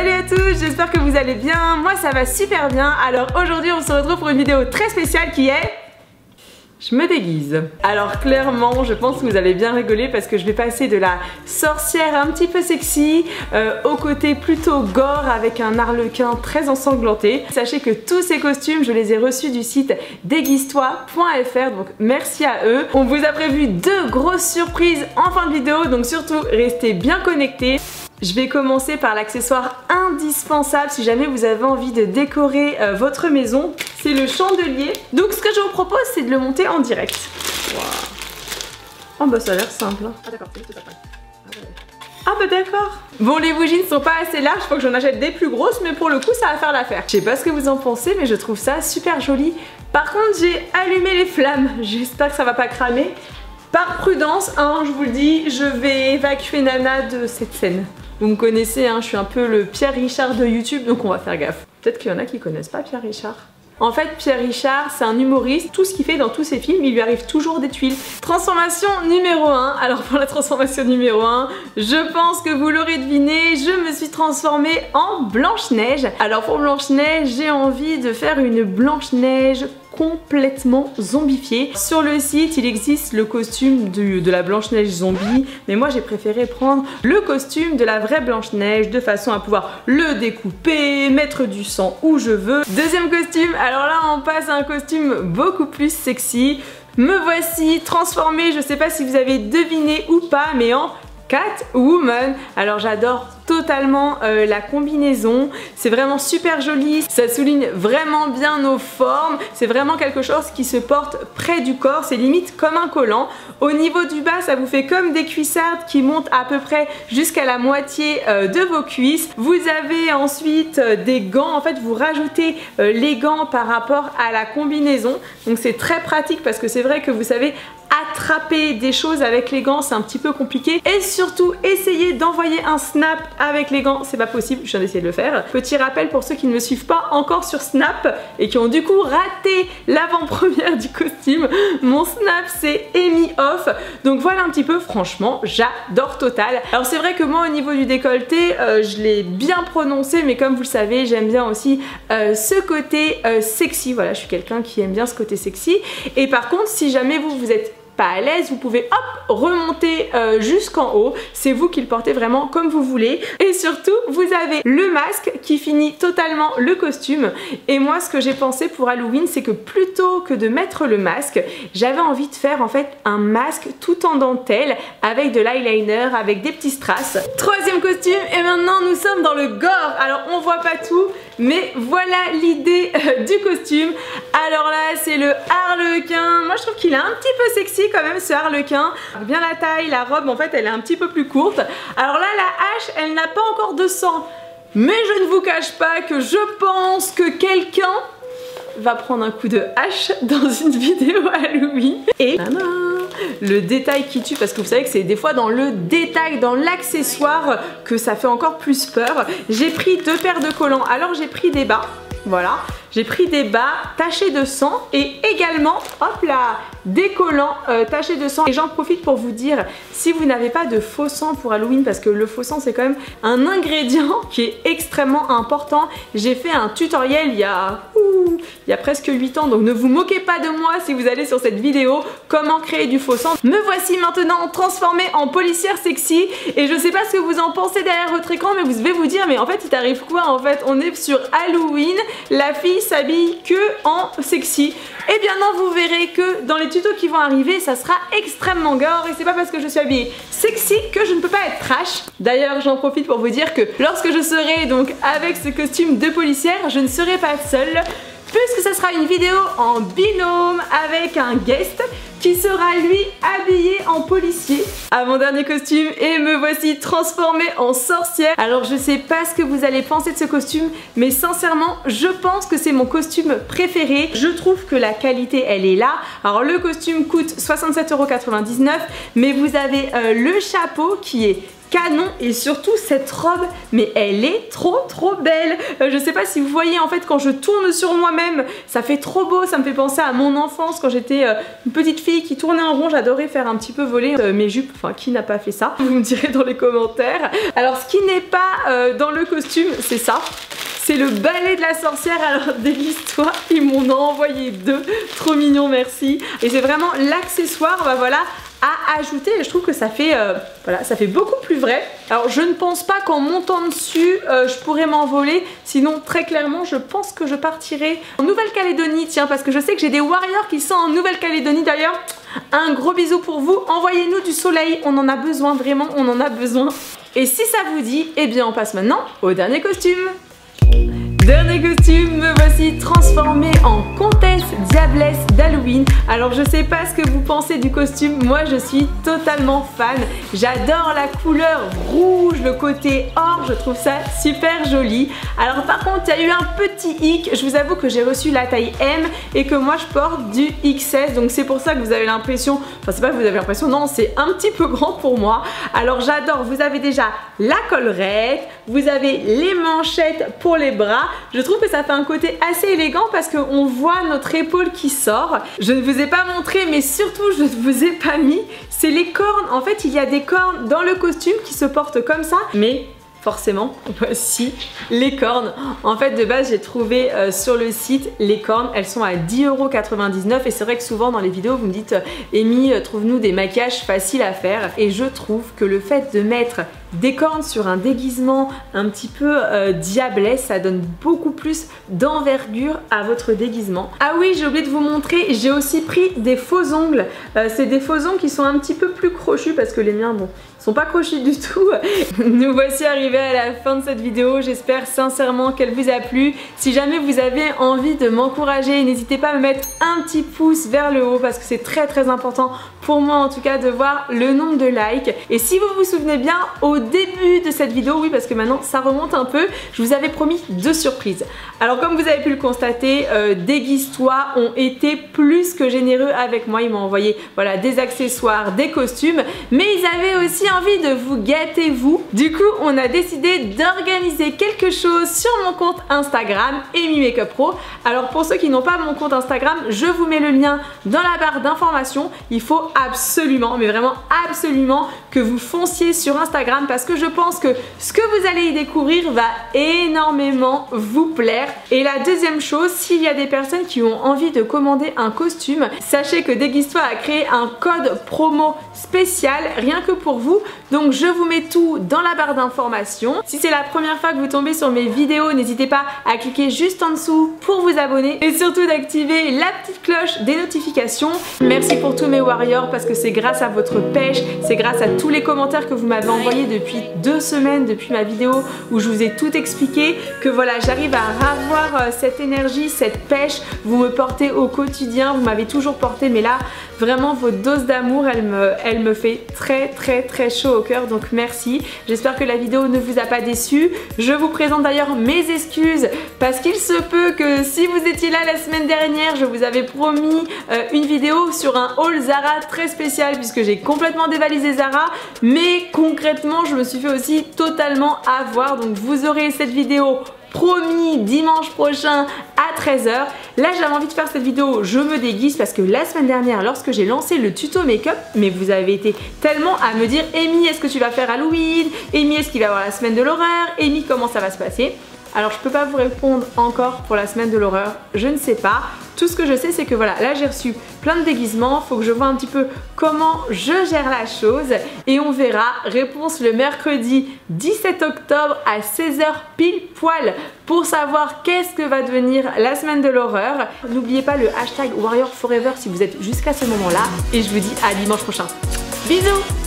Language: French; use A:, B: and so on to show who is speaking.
A: Salut à tous, j'espère que vous allez bien. Moi ça va super bien. Alors aujourd'hui on se retrouve pour une vidéo très spéciale qui est... je me déguise. Alors clairement je pense que vous allez bien rigoler parce que je vais passer de la sorcière un petit peu sexy au côté plutôt gore avec un arlequin très ensanglanté. Sachez que tous ces costumes je les ai reçus du site déguise-toi.fr, donc merci à eux. On vous a prévu deux grosses surprises en fin de vidéo, donc surtout restez bien connectés. Je vais commencer par l'accessoire indispensable si jamais vous avez envie de décorer votre maison. C'est le chandelier. Donc ce que je vous propose c'est de le monter en direct. Wow. Oh bah ça a l'air simple. Hein. Ah d'accord, c'est tout ça. Ah bah d'accord. Bon, les bougies ne sont pas assez larges, faut que j'en achète des plus grosses, mais pour le coup ça va faire l'affaire. Je sais pas ce que vous en pensez, mais je trouve ça super joli. Par contre j'ai allumé les flammes, j'espère que ça va pas cramer. Par prudence, hein, je vous le dis, je vais évacuer Nana de cette scène. Vous me connaissez, hein, je suis un peu le Pierre Richard de YouTube, donc on va faire gaffe. Peut-être qu'il y en a qui connaissent pas Pierre Richard. En fait, Pierre Richard, c'est un humoriste. Tout ce qu'il fait dans tous ses films, il lui arrive toujours des tuiles. Transformation numéro 1. Alors pour la transformation numéro 1, je pense que vous l'aurez deviné, je me suis transformée en Blanche-Neige. Alors pour Blanche-Neige, j'ai envie de faire une Blanche-Neige complètement zombifiée. Sur le site, il existe le costume de la Blanche-Neige zombie, mais moi j'ai préféré prendre le costume de la vraie Blanche-Neige de façon à pouvoir le découper, mettre du sang où je veux. Deuxième costume, alors là on passe à un costume beaucoup plus sexy. Me voici transformée, je sais pas si vous avez deviné ou pas, mais en Catwoman. Alors j'adore totalement la combinaison, c'est vraiment super joli, ça souligne vraiment bien nos formes, c'est vraiment quelque chose qui se porte près du corps, c'est limite comme un collant. Au niveau du bas ça vous fait comme des cuissardes qui montent à peu près jusqu'à la moitié de vos cuisses. Vous avez ensuite des gants, en fait vous rajoutez les gants par rapport à la combinaison, donc c'est très pratique parce que c'est vrai que vous savez attraper des choses avec les gants c'est un petit peu compliqué, et surtout essayer d'envoyer un snap avec les gants, c'est pas possible, je viens d'essayer de le faire. Petit rappel pour ceux qui ne me suivent pas encore sur Snap et qui ont du coup raté l'avant-première du costume, mon Snap c'est Amy Off, donc voilà un petit peu, franchement j'adore total. Alors c'est vrai que moi au niveau du décolleté je l'ai bien prononcé, mais comme vous le savez j'aime bien aussi ce côté sexy, voilà je suis quelqu'un qui aime bien ce côté sexy. Et par contre si jamais vous êtes pas à l'aise, vous pouvez hop remonter jusqu'en haut, c'est vous qui le portez vraiment comme vous voulez. Et surtout vous avez le masque qui finit totalement le costume. Et moi ce que j'ai pensé pour Halloween c'est que plutôt que de mettre le masque, j'avais envie de faire en fait un masque tout en dentelle avec de l'eyeliner, avec des petits strass. Troisième costume, et maintenant nous sommes dans le gore. Alors on voit pas tout, mais voilà l'idée du costume. Alors là c'est le harlequin, moi je trouve qu'il est un petit peu sexy quand même ce harlequin, bien la taille, la robe en fait elle est un petit peu plus courte. Alors là la hache elle n'a pas encore de sang, mais je ne vous cache pas que je pense que quelqu'un va prendre un coup de hache dans une vidéo Halloween. Et le détail qui tue, parce que vous savez que c'est des fois dans le détail, dans l'accessoire que ça fait encore plus peur. J'ai pris deux paires de collants, alors j'ai pris des bas, voilà. J'ai pris des bas tachés de sang et également, hop là, des collants tachés de sang. Et j'en profite pour vous dire, si vous n'avez pas de faux sang pour Halloween, parce que le faux sang c'est quand même un ingrédient qui est extrêmement important. J'ai fait un tutoriel il y a presque 8 ans, donc ne vous moquez pas de moi si vous allez sur cette vidéo, comment créer du faux sang. Me voici maintenant transformée en policière sexy, et je sais pas ce que vous en pensez derrière votre écran, mais vous devez vous dire, mais en fait il t'arrive quoi en fait? On est sur Halloween, la fille s'habille que en sexy. Et bien non, vous verrez que dans les tutos qui vont arriver ça sera extrêmement gore, et c'est pas parce que je suis habillée sexy que je ne peux pas être trash. D'ailleurs j'en profite pour vous dire que lorsque je serai donc avec ce costume de policière, je ne serai pas seule, puisque ça sera une vidéo en binôme avec un guest qui sera lui habillé en policier. À mon dernier costume, et me voici transformée en sorcière. Alors je sais pas ce que vous allez penser de ce costume, mais sincèrement je pense que c'est mon costume préféré. Je trouve que la qualité elle est là. Alors le costume coûte 67,99 €, mais vous avez le chapeau qui est canon et surtout cette robe, mais elle est trop belle. Je sais pas si vous voyez, en fait quand je tourne sur moi-même, ça fait trop beau, ça me fait penser à mon enfance quand j'étais une petite fille qui tournait en rond. J'adorais faire un petit peu voler mes jupes, enfin qui n'a pas fait ça? Vous me direz dans les commentaires. Alors ce qui n'est pas dans le costume, c'est ça. C'est le balai de la sorcière. Alors déguise-toi, ils m'en ont envoyé 2, trop mignon, merci. Et c'est vraiment l'accessoire, bah voilà, à ajouter, et je trouve que ça fait voilà, ça fait beaucoup plus vrai. Alors je ne pense pas qu'en montant dessus je pourrais m'envoler, sinon très clairement je pense que je partirai en Nouvelle-Calédonie, tiens, parce que je sais que j'ai des warriors qui sont en Nouvelle-Calédonie. D'ailleurs un gros bisou pour vous, envoyez-nous du soleil, on en a besoin, vraiment on en a besoin. Et si ça vous dit, eh bien on passe maintenant au dernier costume. Dernier costume, me voici transformée en comtesse diablesse d'Halloween. Alors je sais pas ce que vous pensez du costume, moi je suis totalement fan. J'adore la couleur rouge, le côté or, je trouve ça super joli. Alors par contre il y a eu un petit hic, je vous avoue que j'ai reçu la taille M et que moi je porte du XS, donc c'est pour ça que vous avez l'impression, enfin c'est pas que vous avez l'impression, non, c'est un petit peu grand pour moi. Alors j'adore, vous avez déjà la collerette, vous avez les manchettes pour les bras. Je trouve que ça fait un côté assez élégant parce qu'on voit notre épaule qui sort. Je ne vous ai pas montré, mais surtout je ne vous ai pas mis, c'est les cornes. En fait il y a des cornes dans le costume qui se portent comme ça, mais forcément, voici les cornes. En fait de base j'ai trouvé sur le site les cornes, elles sont à 10,99 € et c'est vrai que souvent dans les vidéos vous me dites Amy, trouve-nous des maquillages faciles à faire, et je trouve que le fait de mettre des cornes sur un déguisement un petit peu diablesse, ça donne beaucoup plus d'envergure à votre déguisement. Ah oui, j'ai oublié de vous montrer, j'ai aussi pris des faux ongles. C'est des faux ongles qui sont un petit peu plus crochus parce que les miens, bon, sont pas crochus du tout. Nous voici arrivés à la fin de cette vidéo, j'espère sincèrement qu'elle vous a plu. Si jamais vous avez envie de m'encourager, n'hésitez pas à me mettre un petit pouce vers le haut parce que c'est très important pour moi en tout cas de voir le nombre de likes. Et si vous vous souvenez bien, au début de cette vidéo, oui parce que maintenant ça remonte un peu, je vous avais promis 2 surprises. Alors comme vous avez pu le constater, Déguise-toi ont été plus que généreux avec moi. Ils m'ont envoyé voilà, des accessoires, des costumes, mais ils avaient aussi envie de vous gâter vous. Du coup on a décidé d'organiser quelque chose sur mon compte Instagram Amy Makeup Pro. Alors pour ceux qui n'ont pas mon compte Instagram, je vous mets le lien dans la barre d'informations. Il faut absolument, mais vraiment absolument que vous fonciez sur Instagram parce que je pense que ce que vous allez y découvrir va énormément vous plaire. Et la deuxième chose, s'il y a des personnes qui ont envie de commander un costume, sachez que Déguise-toi a créé un code promo spécial rien que pour vous. Donc je vous mets tout dans la barre d'informations. Si c'est la première fois que vous tombez sur mes vidéos, n'hésitez pas à cliquer juste en dessous pour vous abonner et surtout d'activer la petite cloche des notifications. Merci pour tous mes warriors parce que c'est grâce à votre pêche, c'est grâce à tous les commentaires que vous m'avez envoyés depuis 2 semaines, depuis ma vidéo où je vous ai tout expliqué, que voilà, j'arrive à avoir cette énergie, cette pêche. Vous me portez au quotidien, vous m'avez toujours porté, mais là vraiment votre dose d'amour elle me fait très chaud au cœur, donc merci. J'espère que la vidéo ne vous a pas déçu. Je vous présente d'ailleurs mes excuses parce qu'il se peut que si vous étiez là la semaine dernière, je vous avais promis une vidéo sur un haul Zara très spécial puisque j'ai complètement dévalisé Zara, mais concrètement je me suis fait aussi totalement avoir, donc vous aurez cette vidéo promis dimanche prochain à 13 h. Là j'avais envie de faire cette vidéo, je me déguise parce que la semaine dernière lorsque j'ai lancé le tuto make-up, mais vous avez été tellement à me dire Amy, est-ce que tu vas faire Halloween? Amy, est-ce qu'il va y avoir la semaine de l'horreur? Amy, comment ça va se passer? Alors je peux pas vous répondre encore pour la semaine de l'horreur, je ne sais pas. Tout ce que je sais c'est que voilà, là j'ai reçu plein de déguisements, faut que je vois un petit peu comment je gère la chose et on verra. Réponse le mercredi 17 octobre à 16 h pile poil pour savoir qu'est-ce que va devenir la semaine de l'horreur. N'oubliez pas le hashtag Warrior Forever si vous êtes jusqu'à ce moment là et je vous dis à dimanche prochain. Bisous!